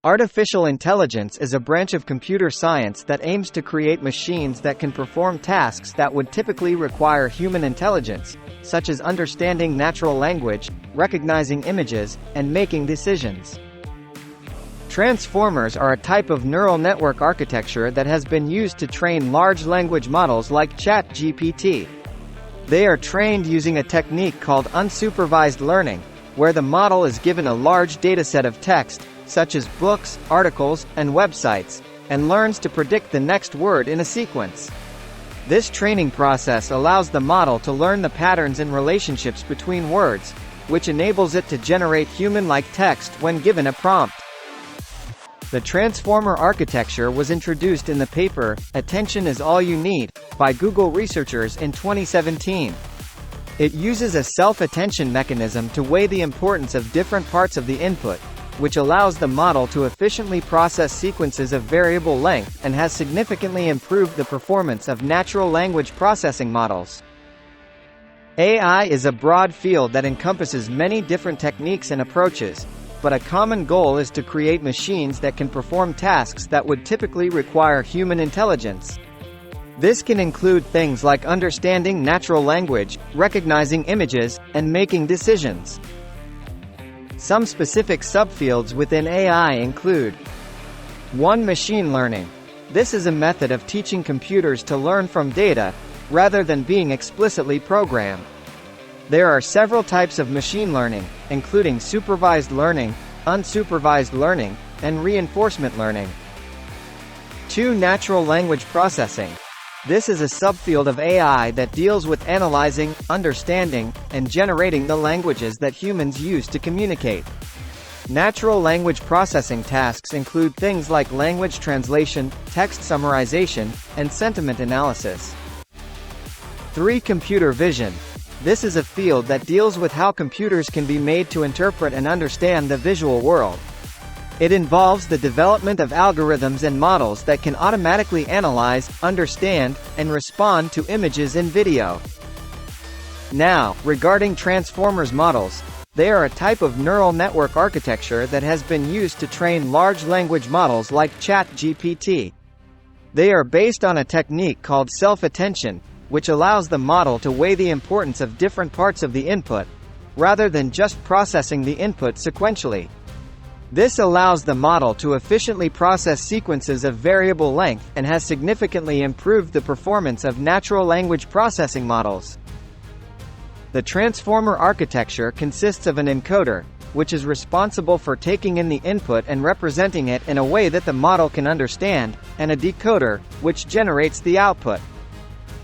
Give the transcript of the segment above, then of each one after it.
Artificial intelligence is a branch of computer science that aims to create machines that can perform tasks that would typically require human intelligence, such as understanding natural language, recognizing images, and making decisions. Transformers are a type of neural network architecture that has been used to train large language models like ChatGPT. They are trained using a technique called unsupervised learning, where the model is given a large dataset of text, such as books, articles, and websites, and learns to predict the next word in a sequence. This training process allows the model to learn the patterns and relationships between words, which enables it to generate human-like text when given a prompt. The transformer architecture was introduced in the paper, "Attention is All You Need," by Google researchers in 2017. It uses a self-attention mechanism to weigh the importance of different parts of the input, which allows the model to efficiently process sequences of variable length and has significantly improved the performance of natural language processing models. AI is a broad field that encompasses many different techniques and approaches, but a common goal is to create machines that can perform tasks that would typically require human intelligence. This can include things like understanding natural language, recognizing images, and making decisions. Some specific subfields within AI include 1. Machine learning. This is a method of teaching computers to learn from data, rather than being explicitly programmed. There are several types of machine learning, including supervised learning, unsupervised learning, and reinforcement learning. 2. Natural language processing. This is a subfield of AI that deals with analyzing, understanding, and generating the languages that humans use to communicate. Natural language processing tasks include things like language translation, text summarization, and sentiment analysis. 3. Computer vision. This is a field that deals with how computers can be made to interpret and understand the visual world. It involves the development of algorithms and models that can automatically analyze, understand, and respond to images and video. Now, regarding transformers models, they are a type of neural network architecture that has been used to train large language models like ChatGPT. They are based on a technique called self-attention, which allows the model to weigh the importance of different parts of the input, rather than just processing the input sequentially. This allows the model to efficiently process sequences of variable length and has significantly improved the performance of natural language processing models. The transformer architecture consists of an encoder, which is responsible for taking in the input and representing it in a way that the model can understand, and a decoder, which generates the output.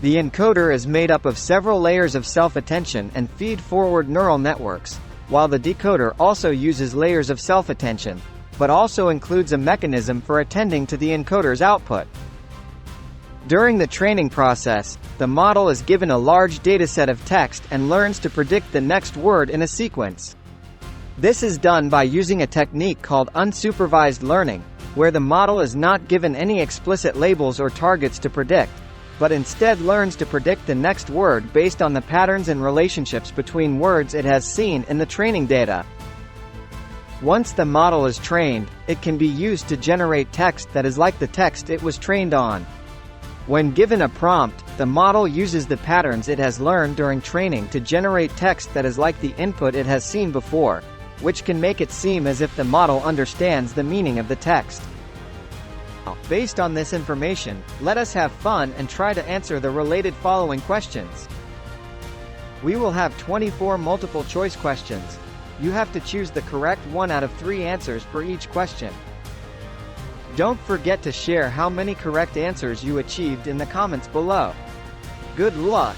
The encoder is made up of several layers of self-attention and feed-forward neural networks, while the decoder also uses layers of self-attention, but also includes a mechanism for attending to the encoder's output. During the training process, the model is given a large dataset of text and learns to predict the next word in a sequence. This is done by using a technique called unsupervised learning, where the model is not given any explicit labels or targets to predict, but instead learns to predict the next word based on the patterns and relationships between words it has seen in the training data. Once the model is trained, it can be used to generate text that is like the text it was trained on. When given a prompt, the model uses the patterns it has learned during training to generate text that is like the input it has seen before, which can make it seem as if the model understands the meaning of the text. Based on this information, let us have fun and try to answer the related following questions. We will have 24 multiple-choice questions. You have to choose the correct one out of 3 answers for each question. Don't forget to share how many correct answers you achieved in the comments below. Good luck!